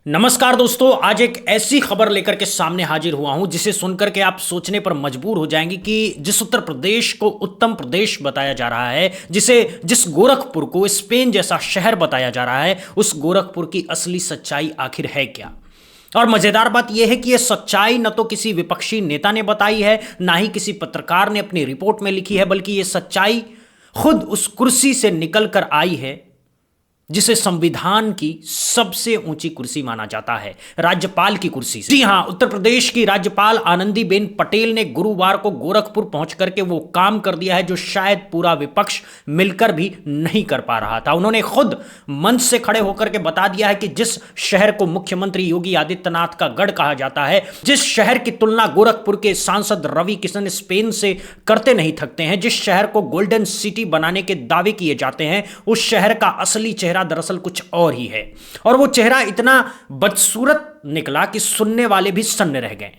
नमस्कार दोस्तों, आज एक ऐसी खबर लेकर के सामने हाजिर हुआ हूं जिसे सुनकर के आप सोचने पर मजबूर हो जाएंगे कि जिस उत्तर प्रदेश को उत्तम प्रदेश बताया जा रहा है, जिस गोरखपुर को स्पेन जैसा शहर बताया जा रहा है, उस गोरखपुर की असली सच्चाई आखिर है क्या। और मजेदार बात यह है कि यह सच्चाई न तो किसी विपक्षी नेता ने बताई है, ना ही किसी पत्रकार ने अपनी रिपोर्ट में लिखी है, बल्कि यह सच्चाई खुद उस कुर्सी से निकल कर आई है जिसे संविधान की सबसे ऊंची कुर्सी माना जाता है, राज्यपाल की कुर्सी से। जी हां, उत्तर प्रदेश की राज्यपाल आनंदीबेन पटेल ने गुरुवार को गोरखपुर पहुंच करके वो काम कर दिया है जो शायद पूरा विपक्ष मिलकर भी नहीं कर पा रहा था। उन्होंने खुद मंच से खड़े होकर के बता दिया है कि जिस शहर को मुख्यमंत्री योगी आदित्यनाथ का गढ़ कहा जाता है, जिस शहर की तुलना गोरखपुर के सांसद रवि किशन स्पेन से करते नहीं थकते हैं, जिस शहर को गोल्डन सिटी बनाने के दावे किए जाते हैं, उस शहर का असली चेहरा दरअसल कुछ और ही है। और वो चेहरा इतना बदसूरत निकला कि सुनने वाले भी सन्न रह गए।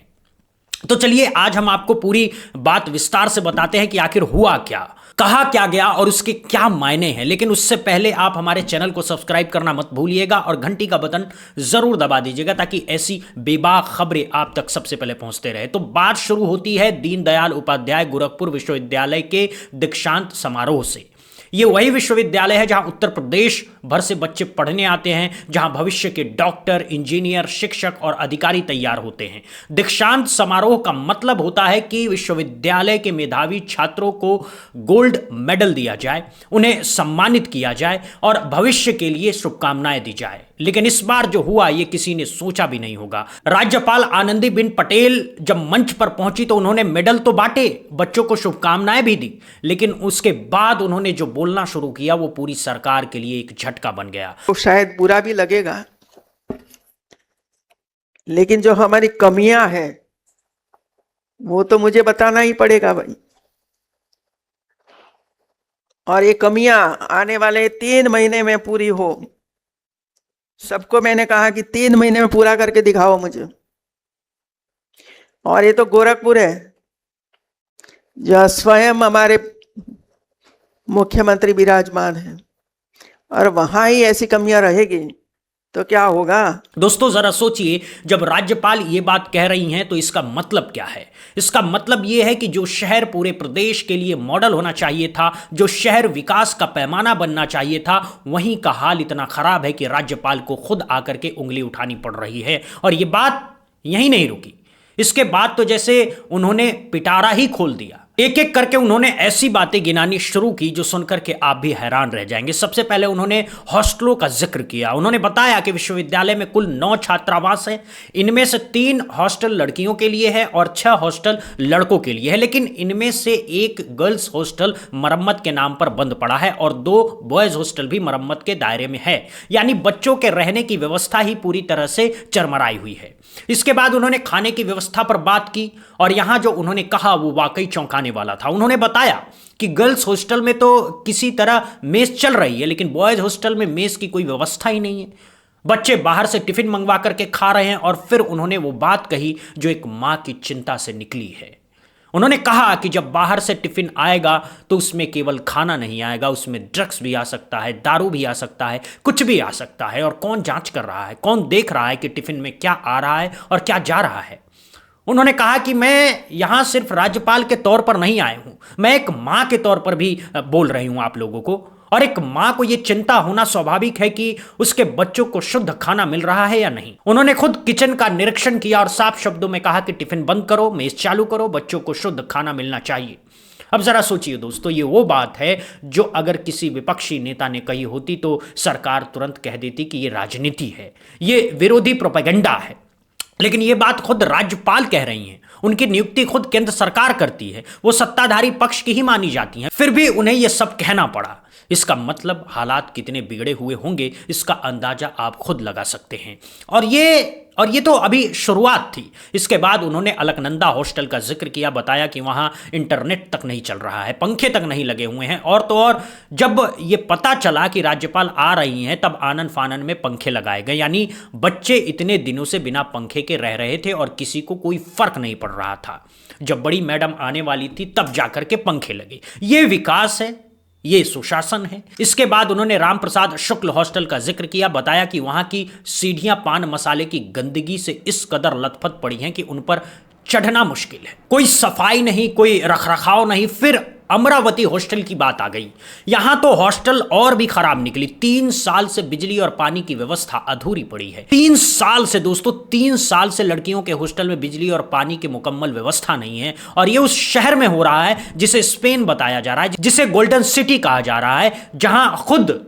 तो चलिए आज हम आपको पूरी बात विस्तार से बताते हैं कि आखिर हुआ क्या, कहा क्या गया और उसके क्या मायने हैं। लेकिन उससे पहले आप हमारे चैनल को सब्सक्राइब करना मत भूलिएगा और घंटी का बटन जरूर दबा दीजिएगा ताकि ऐसी बेबाक खबरें आप तक सबसे पहले पहुंचते रहे। तो बात शुरू होती है दीनदयाल उपाध्याय गोरखपुर विश्वविद्यालय के दीक्षांत समारोह से। ये वही विश्वविद्यालय है जहां उत्तर प्रदेश भर से बच्चे पढ़ने आते हैं, जहां भविष्य के डॉक्टर, इंजीनियर, शिक्षक और अधिकारी तैयार होते हैं। दीक्षांत समारोह का मतलब होता है कि विश्वविद्यालय के मेधावी छात्रों को गोल्ड मेडल दिया जाए, उन्हें सम्मानित किया जाए और भविष्य के लिए शुभकामनाएं दी जाए। लेकिन इस बार जो हुआ ये किसी ने सोचा भी नहीं होगा। राज्यपाल आनंदीबेन पटेल जब मंच पर पहुंची तो उन्होंने मेडल तो बांटे, बच्चों को शुभकामनाएं भी दी, लेकिन उसके बाद उन्होंने जो बोलना शुरू किया वो पूरी सरकार के लिए एक झटका बन गया। तो शायद बुरा भी लगेगा, लेकिन जो हमारी कमियां हैं वो तो मुझे बताना ही पड़ेगा भाई। और ये कमियां आने वाले 3 महीने में पूरी हो। सबको मैंने कहा कि 3 महीने में पूरा करके दिखाओ मुझे। और ये तो गोरखपुर है जहाँ स्वयं हमारे मुख्यमंत्री विराजमान है, और वहां ही ऐसी कमियां रहेगी तो क्या होगा। दोस्तों जरा सोचिए, जब राज्यपाल ये बात कह रही हैं तो इसका मतलब क्या है। इसका मतलब ये है कि जो शहर पूरे प्रदेश के लिए मॉडल होना चाहिए था, जो शहर विकास का पैमाना बनना चाहिए था, वहीं का हाल इतना खराब है कि राज्यपाल को खुद आकर के उंगली उठानी पड़ रही है। और ये बात यहीं नहीं रुकी, इसके बाद तो जैसे उन्होंने पिटारा ही खोल दिया। एक एक करके उन्होंने ऐसी बातें गिनानी शुरू की जो सुनकर के आप भी हैरान रह जाएंगे। सबसे पहले उन्होंने हॉस्टलों का जिक्र किया। उन्होंने बताया कि विश्वविद्यालय में कुल 9 छात्रावास हैं, इनमें से 3 हॉस्टल लड़कियों के लिए है और 6 हॉस्टल लड़कों के लिए है। लेकिन इनमें से एक गर्ल्स हॉस्टल मरम्मत के नाम पर बंद पड़ा है और 2 बॉयज हॉस्टल भी मरम्मत के दायरे में है, यानी बच्चों के रहने की व्यवस्था ही पूरी तरह से चरमराई हुई है। इसके बाद उन्होंने खाने की व्यवस्था पर बात की और यहां जो उन्होंने कहा वो वाकई चौंकाने वाला था। उन्होंने बताया कि गर्ल्स हॉस्टल में तो किसी तरह मेस चल रही है, लेकिन बॉयज हॉस्टल में मेस की कोई व्यवस्था ही नहीं है। बच्चे बाहर से टिफिन मंगवा करके खा रहे हैं। और फिर उन्होंने वो बात कही जो एक मां की चिंता से निकली है। उन्होंने कहा कि जब बाहर से टिफिन आएगा तो उसमें केवल खाना नहीं आएगा, उसमें ड्रग्स भी आ सकता है, दारू भी आ सकता है, कुछ भी आ सकता है। और कौन जांच कर रहा है, कौन देख रहा है कि टिफिन में क्या आ रहा है और क्या जा रहा है। उन्होंने कहा कि मैं यहां सिर्फ राज्यपाल के तौर पर नहीं आए हूं, मैं एक मां के तौर पर भी बोल रही हूं आप लोगों को। और एक मां को यह चिंता होना स्वाभाविक है कि उसके बच्चों को शुद्ध खाना मिल रहा है या नहीं। उन्होंने खुद किचन का निरीक्षण किया और साफ शब्दों में कहा कि टिफिन बंद करो, मेस चालू करो, बच्चों को शुद्ध खाना मिलना चाहिए। अब जरा सोचिए दोस्तों, ये वो बात है जो अगर किसी विपक्षी नेता ने कही होती तो सरकार तुरंत कह देती कि ये राजनीति है, ये विरोधी प्रोपेगेंडा है। लेकिन ये बात खुद राज्यपाल कह रही हैं, उनकी नियुक्ति खुद केंद्र सरकार करती है, वो सत्ताधारी पक्ष की ही मानी जाती हैं, फिर भी उन्हें यह सब कहना पड़ा। इसका मतलब हालात कितने बिगड़े हुए होंगे इसका अंदाजा आप खुद लगा सकते हैं। और ये तो अभी शुरुआत थी। इसके बाद उन्होंने अलकनंदा हॉस्टल का जिक्र किया, बताया कि वहाँ इंटरनेट तक नहीं चल रहा है, पंखे तक नहीं लगे हुए हैं। और तो और जब ये पता चला कि राज्यपाल आ रही हैं तब आनन फानन में पंखे लगाए गए, यानी बच्चे इतने दिनों से बिना पंखे के रह रहे थे और किसी को कोई फर्क नहीं पड़ रहा था। जब बड़ी मैडम आने वाली थी तब जाकर के पंखे लगे। ये विकास है, ये सुशासन है। इसके बाद उन्होंने रामप्रसाद शुक्ल हॉस्टल का जिक्र किया, बताया कि वहां की सीढ़ियां पान मसाले की गंदगी से इस कदर लथपथ पड़ी हैं कि उन पर चढ़ना मुश्किल है, कोई सफाई नहीं, कोई रखरखाव नहीं। फिर अमरावती हॉस्टल की बात आ गई। यहां तो हॉस्टल और भी खराब निकली। 3 साल से बिजली और पानी की व्यवस्था अधूरी पड़ी है। 3 साल से दोस्तों, 3 साल से लड़कियों के हॉस्टल में बिजली और पानी की मुकम्मल व्यवस्था नहीं है। और यह उस शहर में हो रहा है जिसे स्पेन बताया जा रहा है, जिसे गोल्डन सिटी कहा जा रहा है, जहां खुद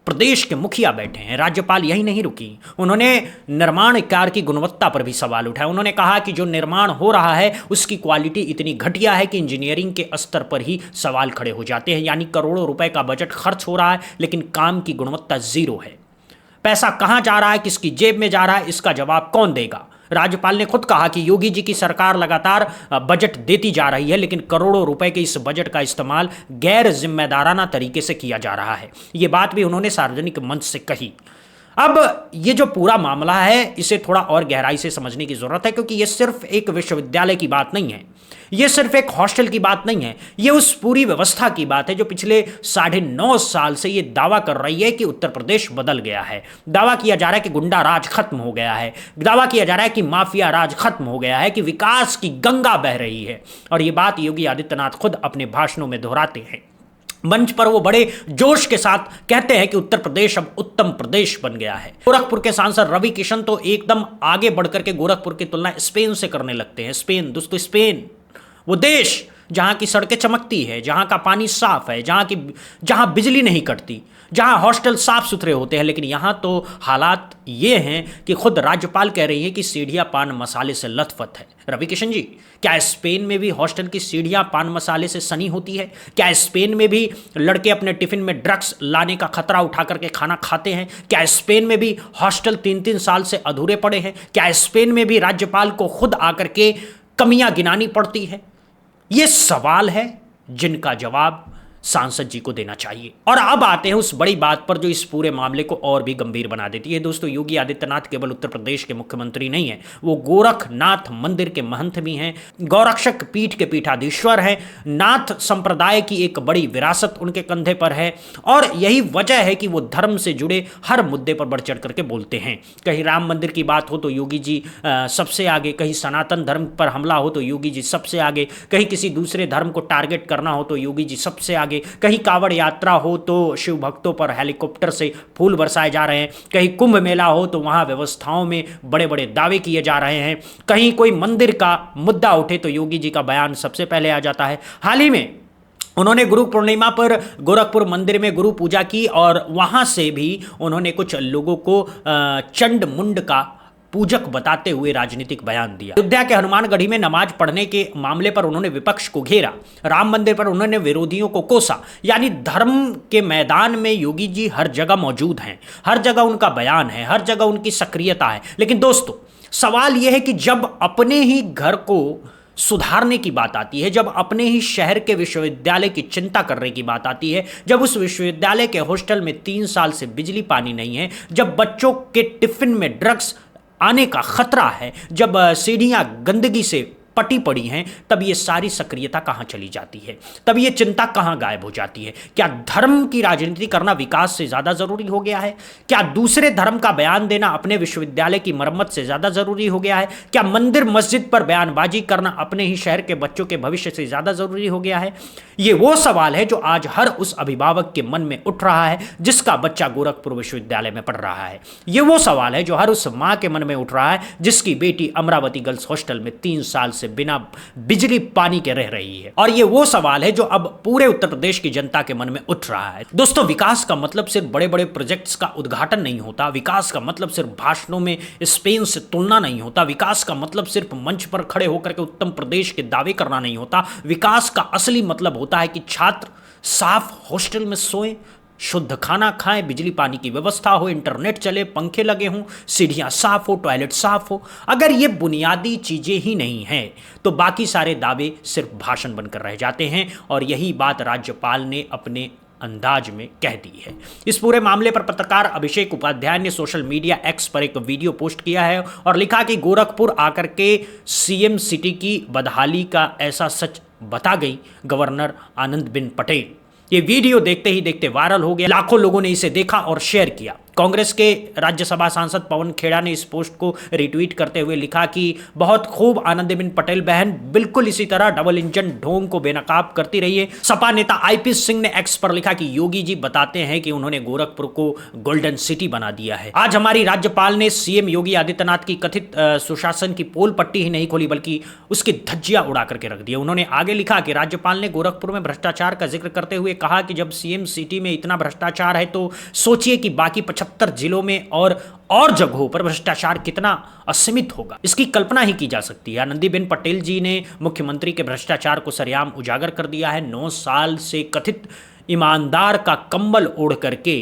प्रदेश के मुखिया बैठे हैं। राज्यपाल यही नहीं रुकी, उन्होंने निर्माण कार्य की गुणवत्ता पर भी सवाल उठाया। उन्होंने कहा कि जो निर्माण हो रहा है उसकी क्वालिटी इतनी घटिया है कि इंजीनियरिंग के स्तर पर ही सवाल खड़े हो जाते हैं। यानी करोड़ों रुपए का बजट खर्च हो रहा है लेकिन काम की गुणवत्ता जीरो है। पैसा कहां जा रहा है, किसकी जेब में जा रहा है, इसका जवाब कौन देगा? राज्यपाल ने खुद कहा कि योगी जी की सरकार लगातार बजट देती जा रही है लेकिन करोड़ों रुपए के इस बजट का इस्तेमाल गैर जिम्मेदाराना तरीके से किया जा रहा है। ये बात भी उन्होंने सार्वजनिक मंच से कही। अब ये जो पूरा मामला है इसे थोड़ा और गहराई से समझने की जरूरत है, क्योंकि ये सिर्फ एक विश्वविद्यालय की बात नहीं है, ये सिर्फ एक हॉस्टल की बात नहीं है, ये उस पूरी व्यवस्था की बात है जो पिछले 9.5 साल से ये दावा कर रही है कि उत्तर प्रदेश बदल गया है। दावा किया जा रहा है कि गुंडा राज खत्म हो गया है, दावा किया जा रहा है कि माफिया राज खत्म हो गया है, कि विकास की गंगा बह रही है। और ये बात योगी आदित्यनाथ खुद अपने भाषणों में दोहराते हैं। मंच पर वो बड़े जोश के साथ कहते हैं कि उत्तर प्रदेश अब उत्तम प्रदेश बन गया है। गोरखपुर के सांसद रवि किशन तो एकदम आगे बढ़कर के गोरखपुर की तुलना स्पेन से करने लगते हैं। स्पेन दोस्तों, स्पेन वो देश जहां की सड़कें चमकती है, जहां का पानी साफ है, जहां बिजली नहीं कटती, जहां हॉस्टल साफ सुथरे होते हैं। लेकिन यहां तो हालात ये हैं कि खुद राज्यपाल कह रही है कि सीढ़ियां पान मसाले से लथपथ है। रवि किशन जी, क्या स्पेन में भी हॉस्टल की सीढ़ियां पान मसाले से सनी होती है? क्या स्पेन में भी लड़के अपने टिफिन में ड्रग्स लाने का खतरा उठा करके खाना खाते हैं? क्या स्पेन में भी हॉस्टल 3-3 साल से अधूरे पड़े हैं? क्या स्पेन में भी राज्यपाल को खुद आकर के कमियां गिनानी पड़ती है? ये सवाल है जिनका जवाब सांसद जी को देना चाहिए। और अब आते हैं उस बड़ी बात पर जो इस पूरे मामले को और भी गंभीर बना देती है। दोस्तों, योगी आदित्यनाथ केवल उत्तर प्रदेश के मुख्यमंत्री नहीं है, वो गोरखनाथ मंदिर के महंत भी हैं, गौरक्षक पीठ के पीठाधीश्वर हैं। नाथ संप्रदाय की एक बड़ी विरासत उनके कंधे पर है और यही वजह है कि वो धर्म से जुड़े हर मुद्दे पर बढ़ चढ़ करके बोलते हैं। कहीं राम मंदिर की बात हो तो योगी जी सबसे आगे, कहीं सनातन धर्म पर हमला हो तो योगी जी सबसे आगे, कहीं किसी दूसरे धर्म को टारगेट करना हो तो योगी जी सबसे आगे, कहीं कांवड़ यात्रा हो तो शिव भक्तों पर हेलीकॉप्टर से फूल बरसाए जा रहे हैं, कहीं कुंभ मेला हो तो वहां व्यवस्थाओं में बड़े बड़े दावे किए जा रहे हैं, कहीं कोई मंदिर का मुद्दा उठे तो योगी जी का बयान सबसे पहले आ जाता है। हाल ही में उन्होंने गुरु पूर्णिमा पर गोरखपुर मंदिर में गुरु पूजा की और वहां से भी उन्होंने कुछ लोगों को चंड मुंड का पूजक बताते हुए राजनीतिक बयान दिया। अयोध्या के हनुमानगढ़ी में नमाज पढ़ने के मामले पर उन्होंने विपक्ष को घेरा। राम मंदिर पर उन्होंने विरोधियों को कोसा। यानी धर्म के मैदान में योगी जी हर जगह मौजूद हैं, हर जगह उनका बयान है, हर जगह उनकी सक्रियता है। लेकिन दोस्तों, सवाल यह है कि जब अपने ही घर को सुधारने की बात आती है, जब अपने ही शहर के विश्वविद्यालय की चिंता करने की बात आती है, जब उस विश्वविद्यालय के हॉस्टल में 3 साल से बिजली पानी नहीं है, जब बच्चों के टिफिन में ड्रग्स आने का खतरा है, जब सीढ़ियां गंदगी से पटी पड़ी हैं, तब ये सारी सक्रियता कहां चली जाती है? तब ये चिंता कहां गायब हो जाती है? क्या धर्म की राजनीति करना विकास से ज्यादा जरूरी हो गया है? क्या दूसरे धर्म का बयान देना अपने विश्वविद्यालय की मरम्मत से ज्यादा जरूरी हो गया है? क्या मंदिर मस्जिद पर बयानबाजी करना अपने ही शहर के बच्चों के भविष्य से ज्यादा जरूरी हो गया है? ये वो सवाल है जो आज हर उस अभिभावक के मन में उठ रहा है जिसका बच्चा गोरखपुर विश्वविद्यालय में पढ़ रहा है। ये वो सवाल है जो हर उस मां के मन में उठ रहा है जिसकी बेटी अमरावती गर्ल्स हॉस्टल में 3 साल से बिना बिजली पानी के रह रही है। और ये वो सवाल है जो अब पूरे उत्तर प्रदेश की जनता के मन में उठ रहा है। दोस्तों, विकास का मतलब सिर्फ बड़े बड़े प्रोजेक्ट्स का उद्घाटन नहीं होता, विकास का मतलब सिर्फ भाषणों में स्पेन से तुलना नहीं होता, विकास का मतलब सिर्फ मंच पर खड़े होकर के उत्तम प्रदेश के दावे करना नहीं होता। विकास का असली मतलब होता है कि छात्र साफ हॉस्टल में सोएं, शुद्ध खाना खाएं, बिजली पानी की व्यवस्था हो, इंटरनेट चले, पंखे लगे हों, सीढ़ियां साफ हो, टॉयलेट साफ हो। अगर ये बुनियादी चीजें ही नहीं हैं तो बाकी सारे दावे सिर्फ भाषण बनकर रह जाते हैं। और यही बात राज्यपाल ने अपने अंदाज में कह दी है। इस पूरे मामले पर पत्रकार अभिषेक उपाध्याय ने सोशल मीडिया एक्स पर एक वीडियो पोस्ट किया है और लिखा कि गोरखपुर आकर के सीएम सिटी की बदहाली का ऐसा सच बता गई गवर्नर आनंदीबेन पटेल। ये वीडियो देखते ही देखते वायरल हो गया, लाखों लोगों ने इसे देखा और शेयर किया। कांग्रेस के राज्यसभा सांसद पवन खेड़ा ने इस पोस्ट को रिट्वीट करते हुए लिखा कि बहुत खूब आनंदीबेन पटेल बहन, बिल्कुल इसी तरह डबल इंजन ढोंग को बेनकाब करती रही है। सपा नेता आईपी सिंह ने एक्स पर लिखा कि योगी जी बताते हैं कि उन्होंने गोरखपुर को गोल्डन सिटी बना दिया है। आज हमारी राज्यपाल ने सीएम योगी आदित्यनाथ की कथित सुशासन की पोल पट्टी ही नहीं खोली बल्कि उसकी धज्जियां उड़ा करके रख दी। उन्होंने आगे लिखा कि राज्यपाल ने गोरखपुर में भ्रष्टाचार का जिक्र करते हुए कहा कि जब सीएम सिटी में इतना भ्रष्टाचार है तो सोचिए कि बाकी 75 जिलों में और जगहों पर भ्रष्टाचार कितना असीमित होगा, इसकी कल्पना ही की जा सकती है। आनंदीबेन पटेल जी ने मुख्यमंत्री के भ्रष्टाचार को सरेआम उजागर कर दिया है। 9 साल से कथित ईमानदार का कंबल ओढ़ करके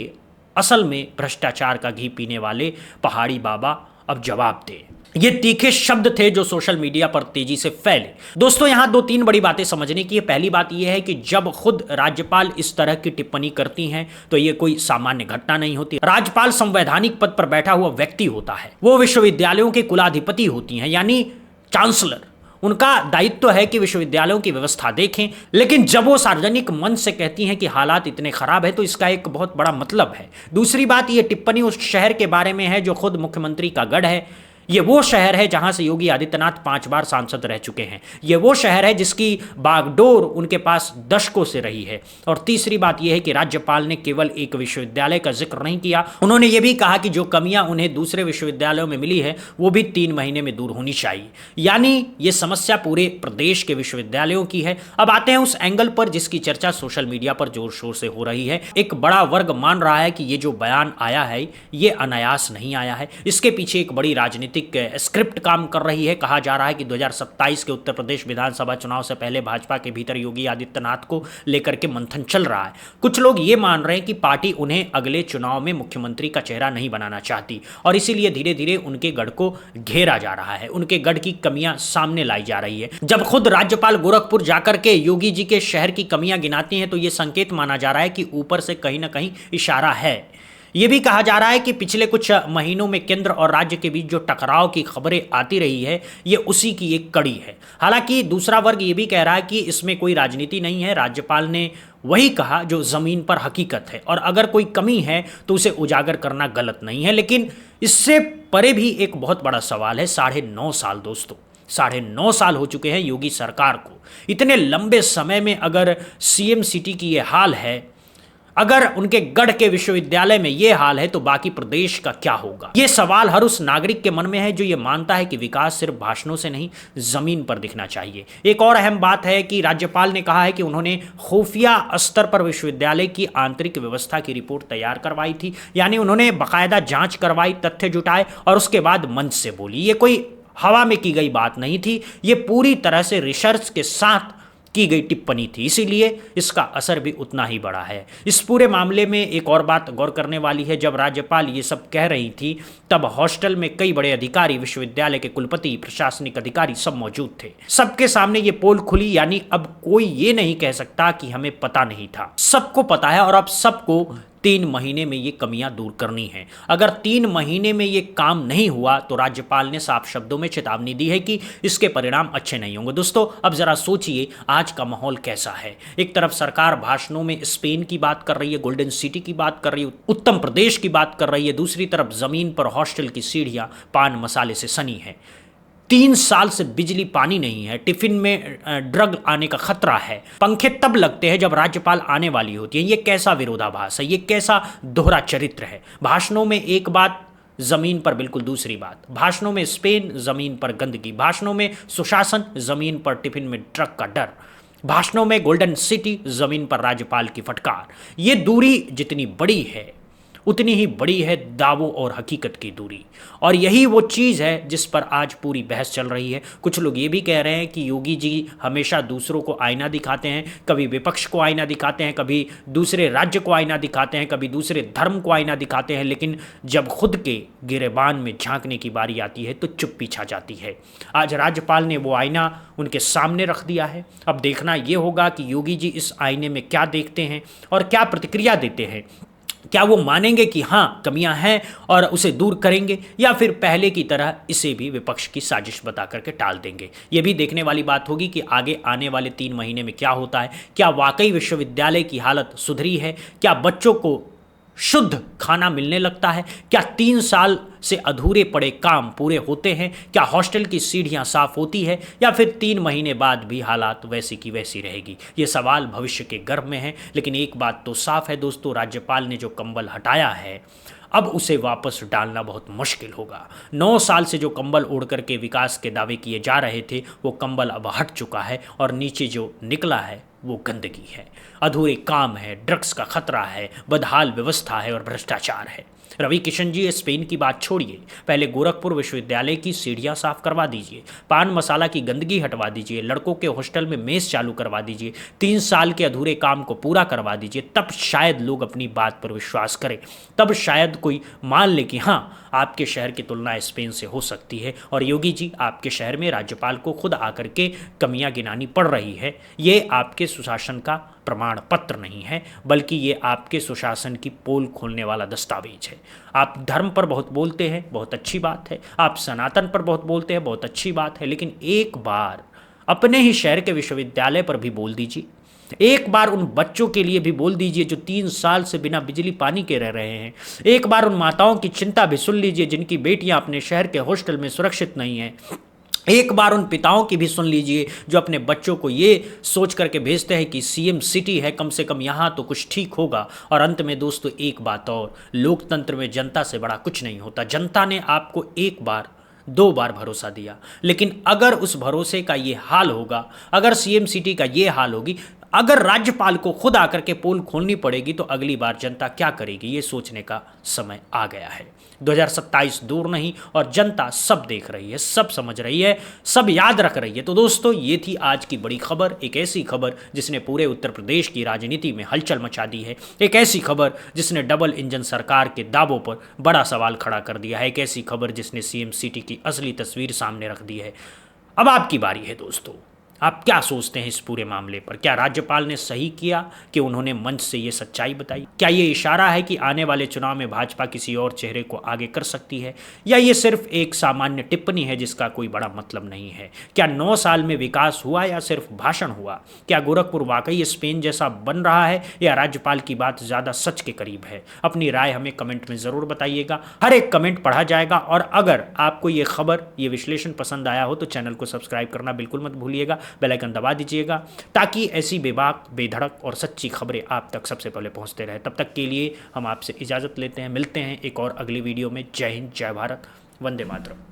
असल में भ्रष्टाचार का घी पीने वाले पहाड़ी बाबा अब जवाब दे। ये तीखे शब्द थे जो सोशल मीडिया पर तेजी से फैले। दोस्तों, यहां 2-3 बड़ी बातें समझने की है। पहली बात यह है कि जब खुद राज्यपाल इस तरह की टिप्पणी करती हैं तो यह कोई सामान्य घटना नहीं होती। राज्यपाल संवैधानिक पद पर बैठा हुआ व्यक्ति होता है, वो विश्वविद्यालयों के कुलाधिपति होती हैं, यानी चांसलर। उनका दायित्व है कि विश्वविद्यालयों की व्यवस्था देखें। लेकिन जब वो सार्वजनिक मंच से कहती हैं कि हालात इतने खराब है तो इसका एक बहुत बड़ा मतलब है। दूसरी बात, ये टिप्पणी उस शहर के बारे में है जो खुद मुख्यमंत्री का गढ़ है। ये वो शहर है जहां से योगी आदित्यनाथ 5 बार सांसद रह चुके हैं। ये वो शहर है जिसकी बागडोर उनके पास दशकों से रही है। और तीसरी बात यह है कि राज्यपाल ने केवल एक विश्वविद्यालय का जिक्र नहीं किया, उन्होंने ये भी कहा कि जो कमियां उन्हें दूसरे विश्वविद्यालयों में मिली है वो भी 3 महीने में दूर होनी चाहिए। यानी ये समस्या पूरे प्रदेश के विश्वविद्यालयों की है। अब आते हैं उस एंगल पर जिसकी चर्चा सोशल मीडिया पर जोर शोर से हो रही है। एक बड़ा वर्ग मान रहा है कि ये जो बयान आया है ये अनायास नहीं आया है, इसके पीछे एक बड़ी राजनीतिक स्क्रिप्ट काम कर रही है। कहा जा रहा है कि 2027 के उत्तर प्रदेश विधानसभा चुनाव से पहले भाजपा के भीतर योगी आदित्यनाथ को लेकर के मंथन चल रहा है। कुछ लोग ये मान रहे हैं कि पार्टी उन्हें अगले चुनाव में मुख्यमंत्री का चेहरा नहीं बनाना चाहती और इसीलिए धीरे धीरे उनके गढ़ को घेरा जा रहा है, उनके गढ़ की कमियां सामने लाई जा रही है। जब खुद राज्यपाल गोरखपुर जाकर के योगी जी के शहर की कमियां गिनाती हैं तो यह संकेत माना जा रहा है कि ऊपर से कहीं ना कहीं इशारा है। यह भी कहा जा रहा है कि पिछले कुछ महीनों में केंद्र और राज्य के बीच जो टकराव की खबरें आती रही है ये उसी की एक कड़ी है। हालांकि दूसरा वर्ग ये भी कह रहा है कि इसमें कोई राजनीति नहीं है, राज्यपाल ने वही कहा जो जमीन पर हकीकत है और अगर कोई कमी है तो उसे उजागर करना गलत नहीं है। लेकिन इससे परे भी एक बहुत बड़ा सवाल है। 9.5 साल दोस्तों, 9.5 साल हो चुके हैं योगी सरकार को। इतने लंबे समय में अगर सीएम सिटी की ये हाल है, अगर उनके गढ़ के विश्वविद्यालय में यह हाल है तो बाकी प्रदेश का क्या होगा? यह सवाल हर उस नागरिक के मन में है जो यह मानता है कि विकास सिर्फ भाषणों से नहीं जमीन पर दिखना चाहिए। एक और अहम बात है कि राज्यपाल ने कहा है कि उन्होंने खुफिया स्तर पर विश्वविद्यालय की आंतरिक व्यवस्था की रिपोर्ट तैयार करवाई थी, यानी उन्होंने बाकायदा जांच करवाई, तथ्य जुटाए और उसके बाद मंच से बोली। ये कोई हवा में की गई बात नहीं थी, ये पूरी तरह से रिसर्च के साथ की गई टिप्पणी थी, इसीलिए इसका असर भी उतना ही बड़ा है। इस पूरे मामले में एक और बात गौर करने वाली है, जब राज्यपाल ये सब कह रही थी तब हॉस्टल में कई बड़े अधिकारी, विश्वविद्यालय के कुलपति, प्रशासनिक अधिकारी सब मौजूद थे। सबके सामने ये पोल खुली, यानी अब कोई ये नहीं कह सकता कि हमें पता नहीं था। सबको पता है और अब सबको 3 महीने में ये कमियां दूर करनी है। अगर 3 महीने में ये काम नहीं हुआ तो राज्यपाल ने साफ शब्दों में चेतावनी दी है कि इसके परिणाम अच्छे नहीं होंगे। दोस्तों, अब जरा सोचिए आज का माहौल कैसा है। एक तरफ सरकार भाषणों में स्पेन की बात कर रही है, गोल्डन सिटी की बात कर रही है, उत्तम प्रदेश की बात कर रही है, दूसरी तरफ जमीन पर हॉस्टल की सीढ़ियां पान मसाले से सनी है। 3 साल से बिजली पानी नहीं है, टिफिन में ड्रग आने का खतरा है, पंखे तब लगते हैं जब राज्यपाल आने वाली होती है। ये कैसा विरोधाभास है, ये कैसा दोहरा चरित्र है। भाषणों में एक बात, जमीन पर बिल्कुल दूसरी बात। भाषणों में स्पेन, जमीन पर गंदगी। भाषणों में सुशासन, जमीन पर टिफिन में ड्रग का डर। भाषणों में गोल्डन सिटी, जमीन पर राज्यपाल की फटकार। ये दूरी जितनी बड़ी है उतनी ही बड़ी है दावों और हकीकत की दूरी, और यही वो चीज़ है जिस पर आज पूरी बहस चल रही है। कुछ लोग ये भी कह रहे हैं कि योगी जी हमेशा दूसरों को आईना दिखाते हैं, कभी विपक्ष को आईना दिखाते हैं, कभी दूसरे राज्य को आईना दिखाते हैं, कभी दूसरे धर्म को आईना दिखाते हैं, लेकिन जब खुद के गिरेबान में झांकने की बारी आती है तो चुप्पी छा जाती है। आज राज्यपाल ने वो आईना उनके सामने रख दिया है। अब देखना ये होगा कि योगी जी इस आईने में क्या देखते हैं और क्या प्रतिक्रिया देते हैं। क्या वो मानेंगे कि हाँ कमियां हैं और उसे दूर करेंगे, या फिर पहले की तरह इसे भी विपक्ष की साजिश बता करके टाल देंगे? ये भी देखने वाली बात होगी कि आगे आने वाले 3 महीने में क्या होता है। क्या वाकई विश्वविद्यालय की हालत सुधरी है? क्या बच्चों को शुद्ध खाना मिलने लगता है? क्या 3 साल से अधूरे पड़े काम पूरे होते हैं? क्या हॉस्टल की सीढ़ियां साफ होती है, या फिर 3 महीने बाद भी हालात वैसी की वैसी रहेगी? ये सवाल भविष्य के गर्भ में है। लेकिन एक बात तो साफ है दोस्तों, राज्यपाल ने जो कंबल हटाया है अब उसे वापस डालना बहुत मुश्किल होगा। 9 साल से जो कंबल ओढ़ करके विकास के दावे किए जा रहे थे वो कंबल अब हट चुका है, और नीचे जो निकला है वो गंदगी है, अधूरे काम है, ड्रग्स का खतरा है, बदहाल व्यवस्था है और भ्रष्टाचार है। रवि किशन जी, स्पेन की बात छोड़िए, पहले गोरखपुर विश्वविद्यालय की सीढ़ियां साफ करवा दीजिए, पान मसाला की गंदगी हटवा दीजिए, लड़कों के हॉस्टल में मेस चालू करवा दीजिए, 3 साल के अधूरे काम को पूरा करवा दीजिए, तब शायद लोग अपनी बात पर विश्वास करें, तब शायद कोई मान ले कि हाँ आपके शहर की तुलना स्पेन से हो सकती है। और योगी जी, आपके शहर में राज्यपाल को खुद आकर के कमियां गिनानी पड़ रही है, ये आपके सुशासन का प्रमाण पत्र नहीं है, बल्कि ये आपके सुशासन की पोल खोलने वाला दस्तावेज है। आप धर्म पर बहुत बोलते हैं, बहुत अच्छी बात है, आप सनातन पर बहुत बोलते हैं, बहुत अच्छी बात है, लेकिन एक बार अपने ही शहर के विश्वविद्यालय पर भी बोल दीजिए, एक बार उन बच्चों के लिए भी बोल दीजिए जो 3 साल से बिना बिजली पानी के रह रहे हैं, एक बार उन माताओं की चिंता भी सुन लीजिए जिनकी बेटियां अपने शहर के हॉस्टल में सुरक्षित नहीं हैं, एक बार उन पिताओं की भी सुन लीजिए जो अपने बच्चों को ये सोच करके भेजते हैं कि सीएम सिटी है, कम से कम यहाँ तो कुछ ठीक होगा। और अंत में दोस्तों एक बात और, लोकतंत्र में जनता से बड़ा कुछ नहीं होता। जनता ने आपको 1 बार 2 बार भरोसा दिया, लेकिन अगर उस भरोसे का ये हाल होगा, अगर सीएम सिटी का ये हाल होगी, अगर राज्यपाल को खुद आकर के पोल खोलनी पड़ेगी, तो अगली बार जनता क्या करेगी ये सोचने का समय आ गया है। 2027 दूर नहीं, और जनता सब देख रही है, सब समझ रही है, सब याद रख रही है। तो दोस्तों ये थी आज की बड़ी खबर, एक ऐसी खबर जिसने पूरे उत्तर प्रदेश की राजनीति में हलचल मचा दी है, एक ऐसी खबर जिसने डबल इंजन सरकार के दावों पर बड़ा सवाल खड़ा कर दिया है, एक ऐसी खबर जिसने सीएम सिटी की असली तस्वीर सामने रख दी है। अब आपकी बारी है दोस्तों, आप क्या सोचते हैं इस पूरे मामले पर? क्या राज्यपाल ने सही किया कि उन्होंने मंच से ये सच्चाई बताई? क्या ये इशारा है कि आने वाले चुनाव में भाजपा किसी और चेहरे को आगे कर सकती है, या ये सिर्फ एक सामान्य टिप्पणी है जिसका कोई बड़ा मतलब नहीं है? क्या 9 साल में विकास हुआ या सिर्फ भाषण हुआ? क्या गोरखपुर वाकई स्पेन जैसा बन रहा है, या राज्यपाल की बात ज़्यादा सच के करीब है? अपनी राय हमें कमेंट में ज़रूर बताइएगा, हर एक कमेंट पढ़ा जाएगा। और अगर आपको ये खबर, ये विश्लेषण पसंद आया हो तो चैनल को सब्सक्राइब करना बिल्कुल मत भूलिएगा, बेल आइकन दबा दीजिएगा, ताकि ऐसी बेबाक, बेधड़क और सच्ची खबरें आप तक सबसे पहले पहुंचते रहे। तब तक के लिए हम आपसे इजाज़त लेते हैं, मिलते हैं एक और अगली वीडियो में। जय हिंद, जय भारत, वंदे मातरम।